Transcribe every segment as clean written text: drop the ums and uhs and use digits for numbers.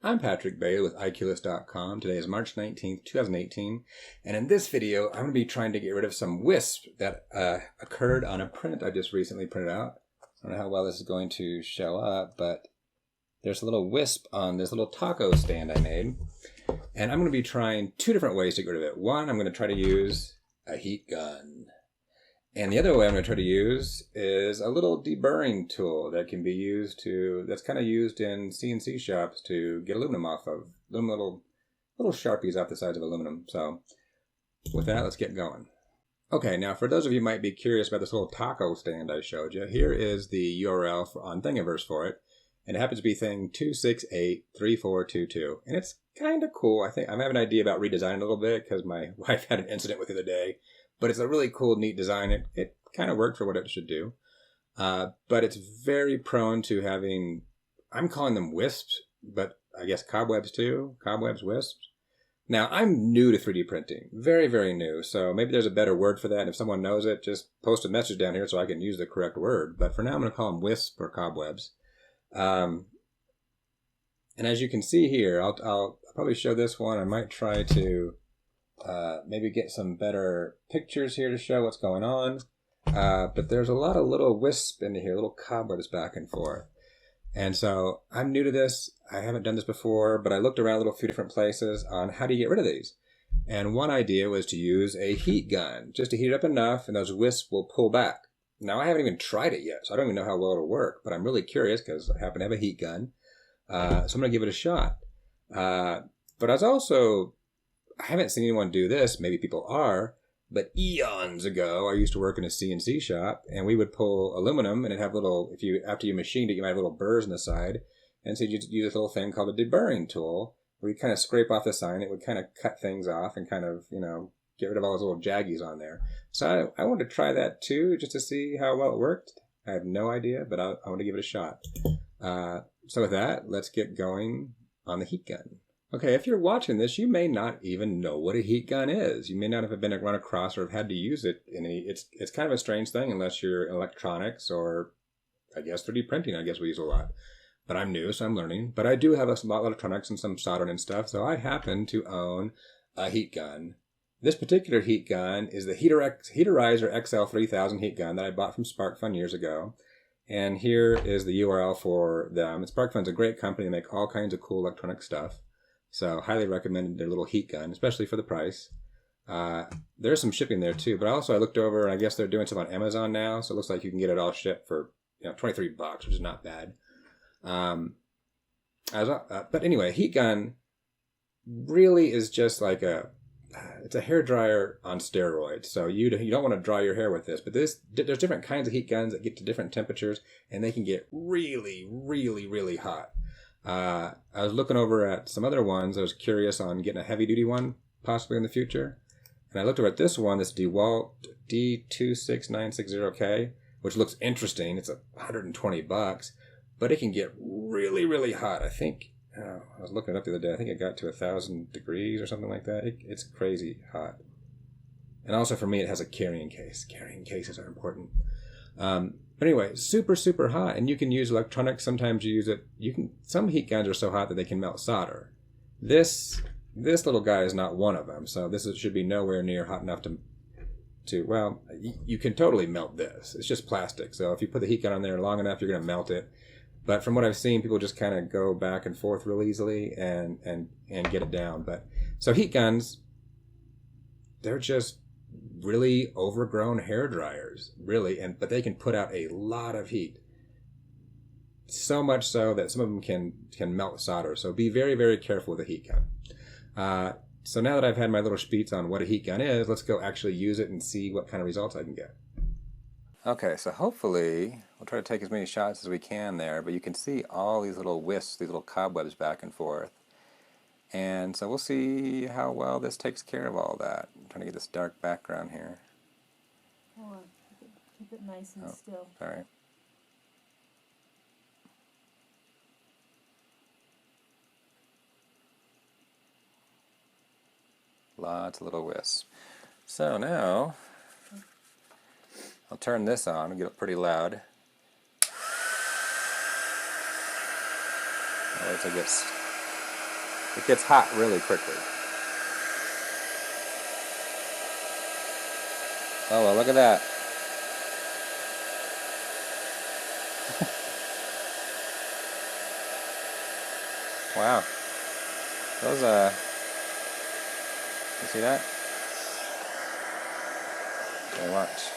I'm Patrick Bailey with iQlist.com. Today is March 19th, 2018, and in this video, I'm going to be trying to get rid of some wisps that occurred on a print I just recently printed out. I don't know how well this is going to show up, but there's a little wisp on this little taco stand I made, and I'm going to be trying two different ways to get rid of it. One, I'm going to try to use a heat gun. And the other way I'm going to try to use is a little deburring tool that can be used that's kind of used in CNC shops to get aluminum off of, little Sharpies off the sides of aluminum. So with that, let's get going. Okay, now for those of you who might be curious about this little taco stand I showed you, here is the URL on Thingiverse for it. And it happens to be thing 2683422. And it's kind of cool. I think I have an idea about redesigning it a little bit because my wife had an incident with it the other day. But it's a really cool, neat design. It kind of worked for what it should do. But it's very prone to having, I'm calling them wisps, but I guess cobwebs too. Cobwebs, wisps. Now, I'm new to 3D printing. Very, very new. So maybe there's a better word for that. And if someone knows it, just post a message down here so I can use the correct word. But for now, I'm going to call them wisps or cobwebs. And as you can see here, I'll probably show this one. I might try to maybe get some better pictures here to show what's going on. But there's a lot of little wisps in here, little cobwebs back and forth. And so I'm new to this. I haven't done this before, but I looked around a few different places on how do you get rid of these. And one idea was to use a heat gun, just to heat it up enough and those wisps will pull back. Now, I haven't even tried it yet, so I don't even know how well it'll work, but I'm really curious because I happen to have a heat gun. So I'm going to give it a shot. But I haven't seen anyone do this. Maybe people are, but eons ago, I used to work in a CNC shop, and we would pull aluminum, and it'd have after you machined it, you might have little burrs on the side, and so you'd use this little thing called a deburring tool, where you kind of scrape off the sign. It would kind of cut things off and kind of, get rid of all those little jaggies on there. So I wanted to try that too, just to see how well it worked. I have no idea, but I want to give it a shot. So with that, let's get going on the heat gun. Okay, if you're watching this, you may not even know what a heat gun is. You may not have been run across or have had to use it. It's kind of a strange thing unless you're in electronics or, I guess, 3D printing, I guess we use a lot. But I'm new, so I'm learning. But I do have a lot of electronics and some soldering and stuff, so I happen to own a heat gun. This particular heat gun is the Heaterizer XL3000 heat gun that I bought from SparkFun years ago. And here is the URL for them. And SparkFun's a great company. They make all kinds of cool electronic stuff. So highly recommend their little heat gun, especially for the price. There's some shipping there too, but also I looked over and I guess they're doing some on Amazon now. So it looks like you can get it all shipped for $23, which is not bad. But anyway, heat gun really is just like it's a hair dryer on steroids. So you don't want to dry your hair with this, but there's different kinds of heat guns that get to different temperatures and they can get really, really, really hot. I was looking over at some other ones. I was curious on getting a heavy duty one possibly in the future. And I looked over at this one, this DeWalt D26960K, which looks interesting. It's $120, but it can get really, really hot. I think, I was looking it up the other day. I think it got to 1,000 degrees or something like that. It's crazy hot. And also for me, it has a carrying case. Carrying cases are important. But anyway, super, super hot. And you can use electronics. Sometimes you use it. Some heat guns are so hot that they can melt solder. This little guy is not one of them. So should be nowhere near hot enough well, you can totally melt this. It's just plastic. So if you put the heat gun on there long enough, you're going to melt it. But from what I've seen, people just kind of go back and forth real easily and get it down. So heat guns, they're just really overgrown hair dryers, really, but they can put out a lot of heat. So much so that some of them can melt solder. So be very, very careful with a heat gun. So now that I've had my little spiels on what a heat gun is, let's go actually use it and see what kind of results I can get. Okay, so hopefully we'll try to take as many shots as we can there, but you can see all these little wisps, these little cobwebs back and forth. And so we'll see how well this takes care of all that. I'm trying to get this dark background here. Hold on. Keep it nice and still. Sorry. Lots of little wisps. So now I'll turn this on and get it pretty loud. Wait till it gets It gets hot really quickly. Oh, well, look at that. Wow. Those, you see that? Okay, watch.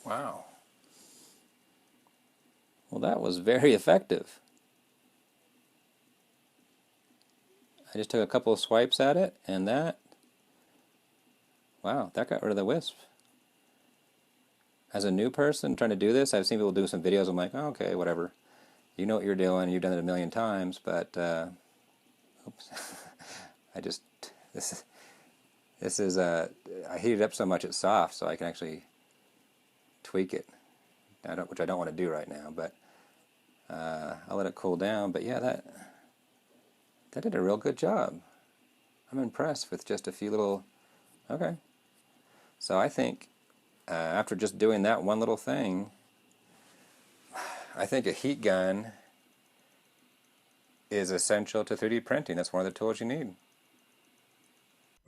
Wow. Well, that was very effective. I just took a couple of swipes at it, and that, wow, that got rid of the wisp. As a new person trying to do this, I've seen people do some videos. I'm like, oh, okay, whatever. You know what you're doing. You've done it a million times, but, oops. This is, I heated it up so much it's soft, so I can actually tweak it, which I don't want to do right now, but I'll let it cool down. But yeah, that did a real good job. I'm impressed with just a few little, okay. So I think after just doing that one little thing, I think a heat gun is essential to 3D printing. That's one of the tools you need.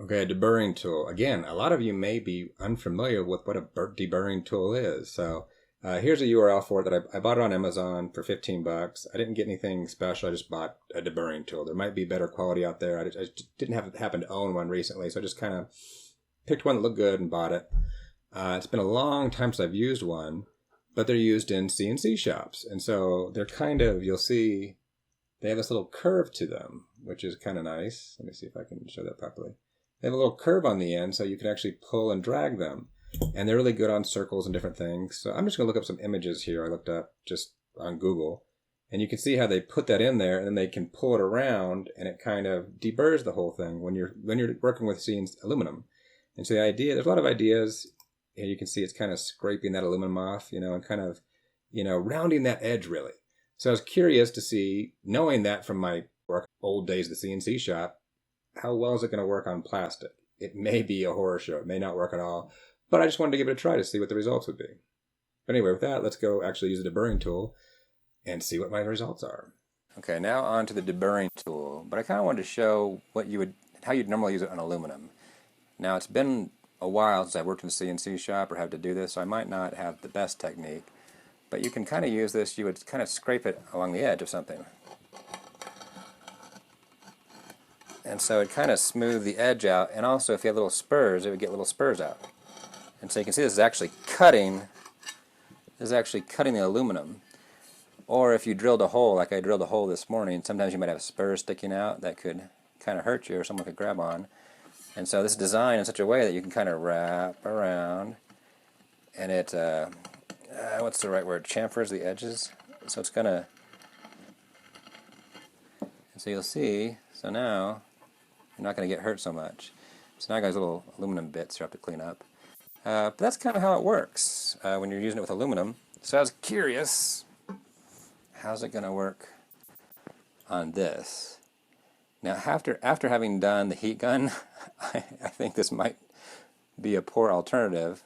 Okay, a deburring tool. Again, a lot of you may be unfamiliar with what a deburring tool is. So here's a URL for it that I bought it on Amazon for 15 bucks. I didn't get anything special. I just bought a deburring tool. There might be better quality out there. I just didn't happen to own one recently, so I just kind of picked one that looked good and bought it. It's been a long time since I've used one, but they're used in CNC shops. And so they're kind of, you'll see, they have this little curve to them, which is kind of nice. Let me see if I can show that properly. They have a little curve on the end, so you can actually pull and drag them. And they're really good on circles and different things. So I'm just going to look up some images here I looked up just on Google. And you can see how they put that in there, and then they can pull it around, and it kind of deburrs the whole thing when you're working with aluminum. And so the idea, there's a lot of ideas. And you can see it's kind of scraping that aluminum off, and kind of, rounding that edge really. So I was curious to see, knowing that from my old days at the CNC shop, how well is it going to work on plastic? It may be a horror show. It may not work at all. But I just wanted to give it a try to see what the results would be. But anyway, with that, let's go actually use the deburring tool and see what my results are. Okay, now on to the deburring tool. But I kind of wanted to show how you'd normally use it on aluminum. Now, it's been a while since I worked in a CNC shop or had to do this, so I might not have the best technique. But you can kind of use this. You would kind of scrape it along the edge of something. And so it kind of smoothed the edge out, and also if you have little spurs, it would get little spurs out. And so you can see this is actually cutting the aluminum. Or if you drilled a hole, like I drilled a hole this morning, sometimes you might have spurs sticking out that could kind of hurt you or someone could grab on. And so this is designed in such a way that you can kind of wrap around, and it, what's the right word, chamfers the edges. So it's going to, so you'll see, so now you're not going to get hurt so much. So now I got these little aluminum bits you have to clean up. But that's kind of how it works when you're using it with aluminum. So I was curious, how's it going to work on this? Now, after having done the heat gun, I think this might be a poor alternative,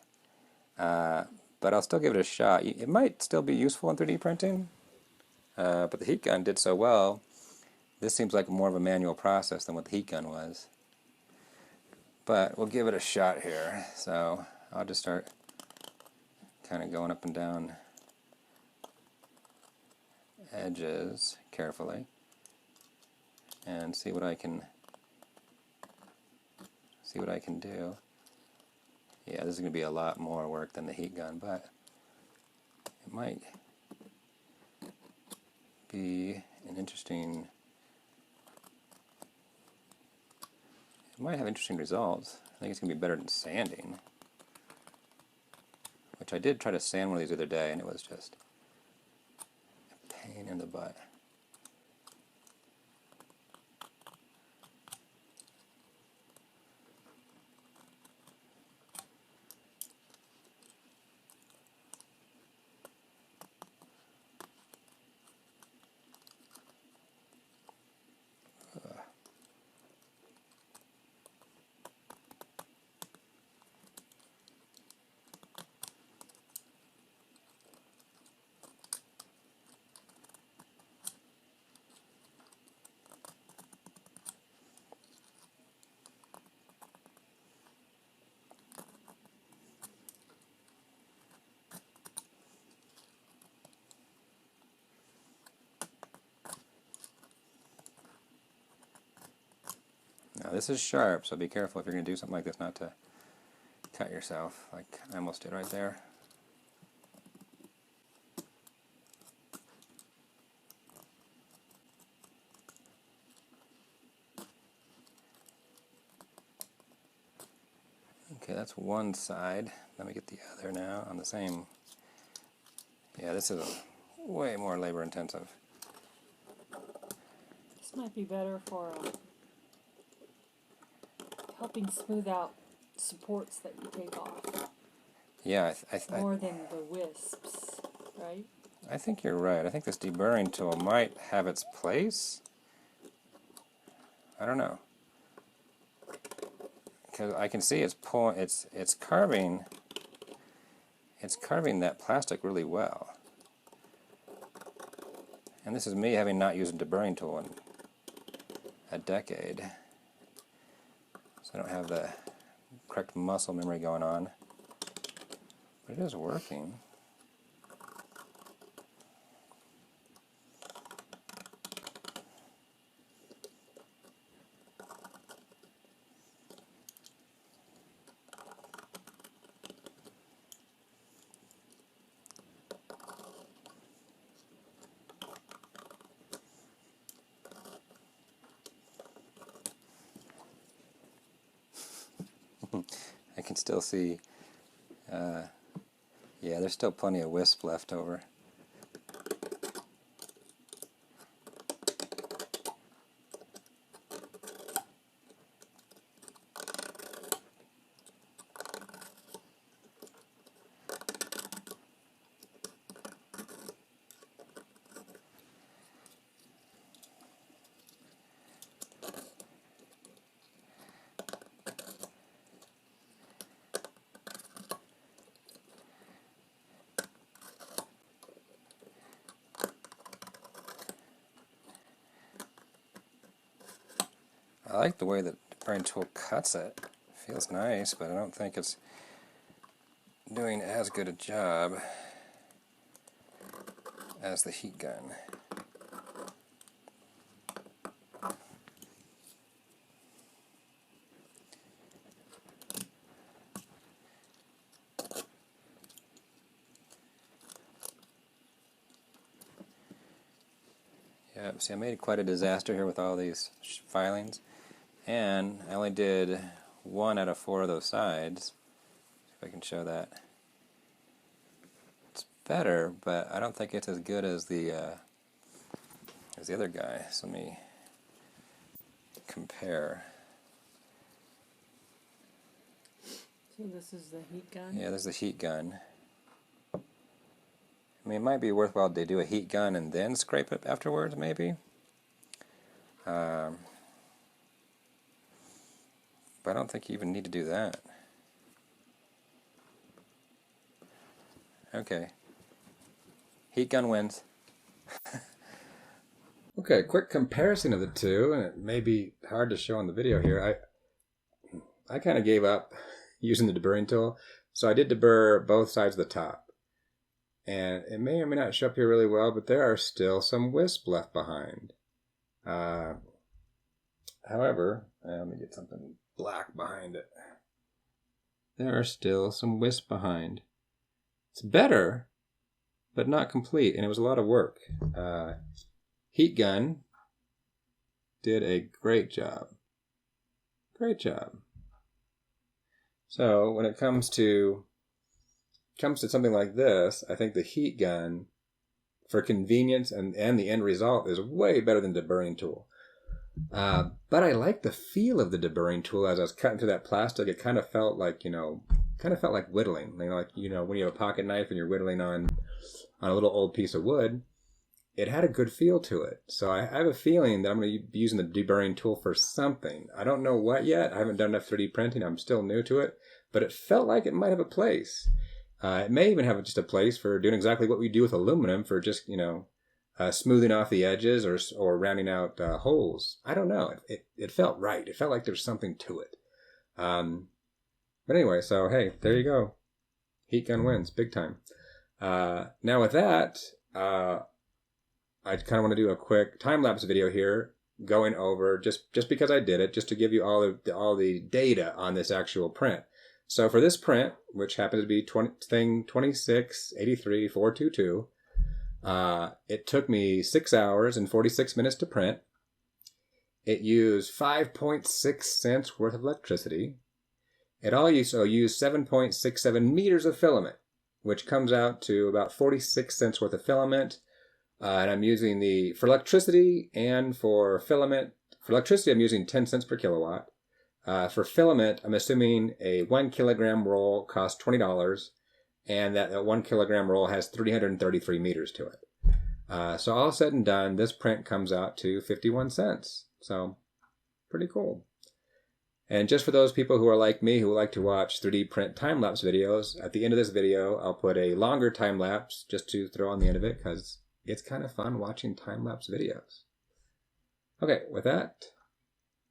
but I'll still give it a shot. It might still be useful in 3D printing, but the heat gun did so well. This seems like more of a manual process than what the heat gun was. But we'll give it a shot here. So I'll just start kind of going up and down edges carefully and see what I can do. Yeah, this is going to be a lot more work than the heat gun, but it might be an interesting might have interesting results. I think it's going to be better than sanding. Which I did try to sand one of these the other day, and it was just a pain in the butt. Now this is sharp, so be careful if you're going to do something like this not to cut yourself, like I almost did right there. Okay, that's one side. Let me get the other now on the same. Yeah, this is way more labor intensive. This might be better for helping smooth out supports that you take off. Yeah, more than the Wisps, right? I think you're right. I think this deburring tool might have its place. I don't know. Because I can see it's pulling, it's carving that plastic really well. And this is me having not used a deburring tool in a decade. So I don't have the correct muscle memory going on. But it is working. I can still see, yeah, there's still plenty of wisp left over. I like the way that the deburring tool cuts it. It feels nice, but I don't think it's doing as good a job as the Heatgun. Yeah, see, I made quite a disaster here with all these filings. And I only did 1 out of 4 of those sides. See if I can show that. It's better, but I don't think it's as good as the other guy. So let me compare. So this is the Heatgun? Yeah, this is the Heatgun. I mean, it might be worthwhile to do a Heatgun and then scrape it afterwards, maybe. But I don't think you even need to do that. Okay. Heatgun wins. Okay, quick comparison of the two, and it may be hard to show on the video here. I kind of gave up using the deburring tool, so I did deburr both sides of the top. And it may or may not show up here really well, but there are still some wisp left behind. However, let me get something black behind it. There are still some wisp behind. It's better, but not complete, and it was a lot of work. Heatgun did a great job. Great job. So when it comes to something like this, I think the heat gun, for convenience and the end result, is way better than the deburring tool. But I like the feel of the deburring tool as I was cutting through that plastic. It kind of felt like, whittling. Like, when you have a pocket knife and you're whittling on a little old piece of wood, it had a good feel to it. So I have a feeling that I'm going to be using the deburring tool for something. I don't know what yet. I haven't done enough 3D printing. I'm still new to it. But it felt like it might have a place. It may even have just a place for doing exactly what we do with aluminum for just, smoothing off the edges or rounding out holes. I don't know. It felt right. It felt like there's something to it. But anyway, so hey, there you go. Heat gun wins, big time. Now with that, I kind of want to do a quick time-lapse video here, going over just because I did it, just to give you all the data on this actual print. So for this print, which happens to be thing 2683422, it took me 6 hours and 46 minutes to print. It used 5.6 cents worth of electricity. It also used 7.67 meters of filament, which comes out to about 46 cents worth of filament. And I'm using for electricity and for filament. For electricity, I'm using 10 cents per kilowatt. For filament, I'm assuming a 1 kilogram roll costs $20, and that 1 kilogram roll has 333 meters to it. So all said and done, this print comes out to 51 cents. So pretty cool. And just for those people who are like me, who like to watch 3D print time-lapse videos, at the end of this video, I'll put a longer time-lapse just to throw on the end of it, because it's kind of fun watching time-lapse videos. Okay, with that,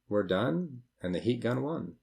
we're done, and the heat gun won.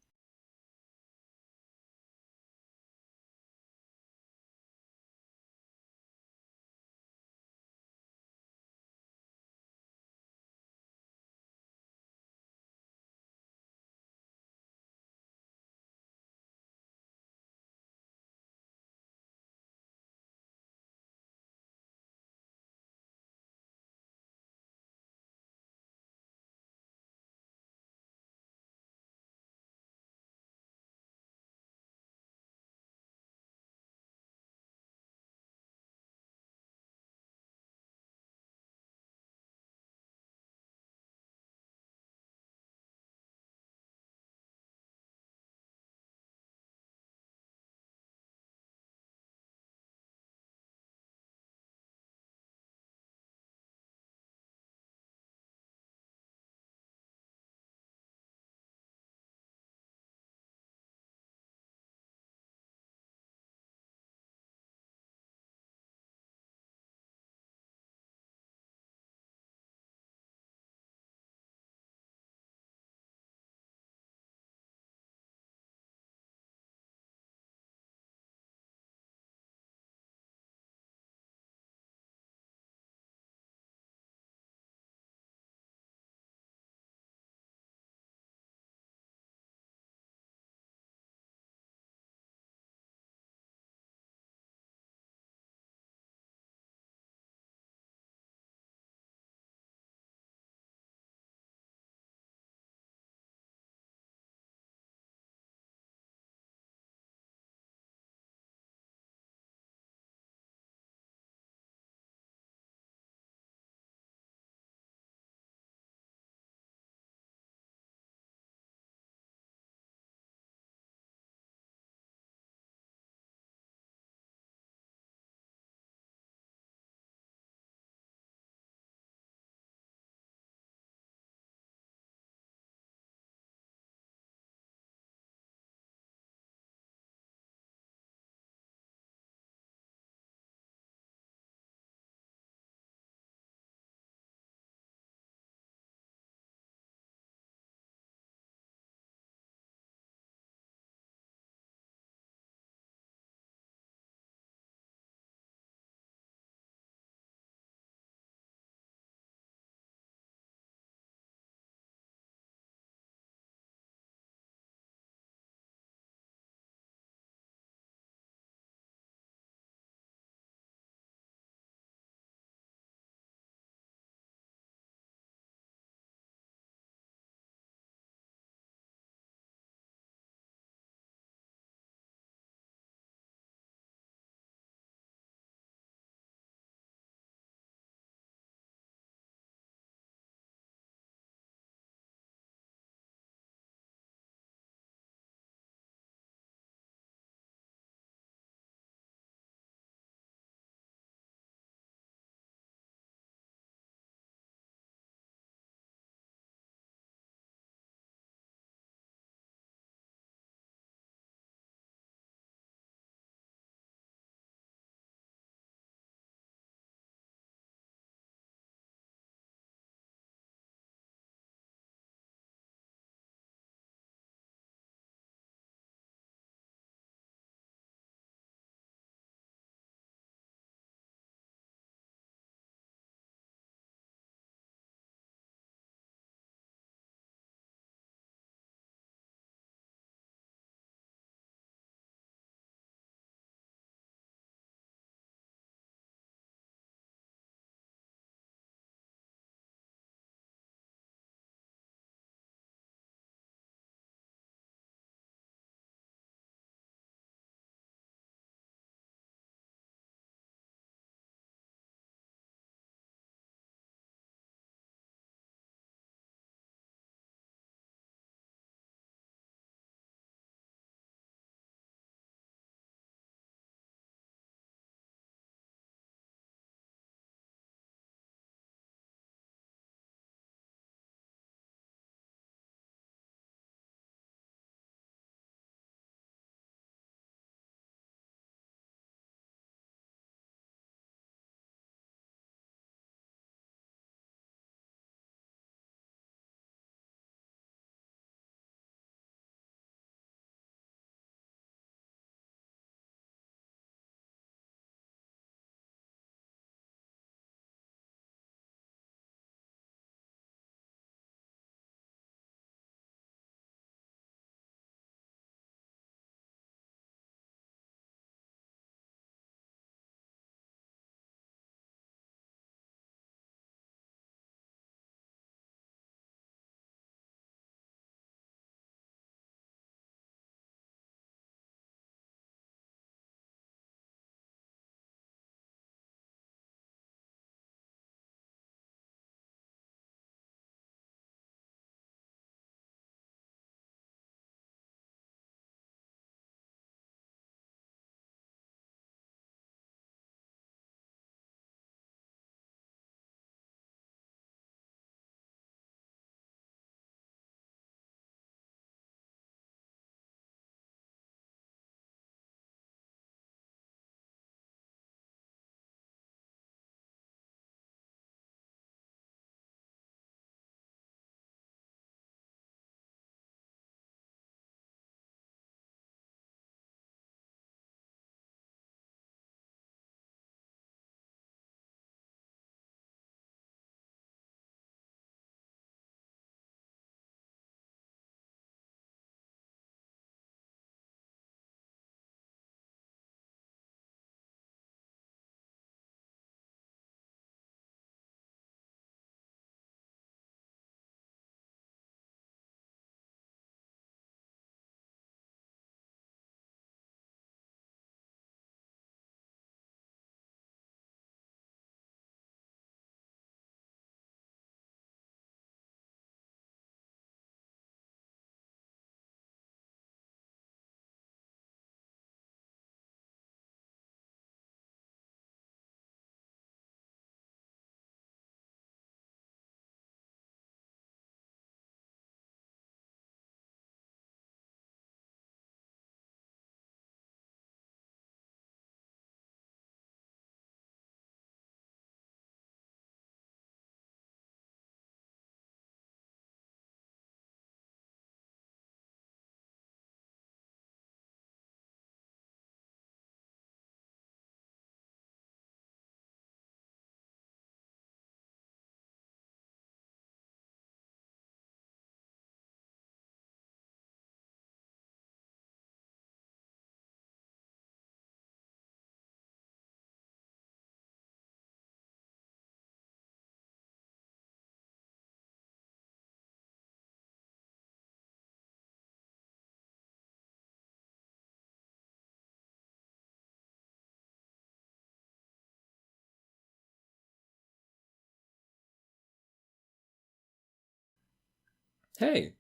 hey,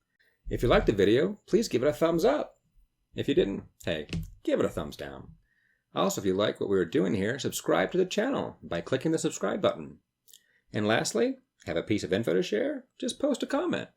if you liked the video, please give it a thumbs up. If you didn't, hey, give it a thumbs down. Also, if you like what we were doing here, subscribe to the channel by clicking the subscribe button. And lastly, have a piece of info to share? Just post a comment.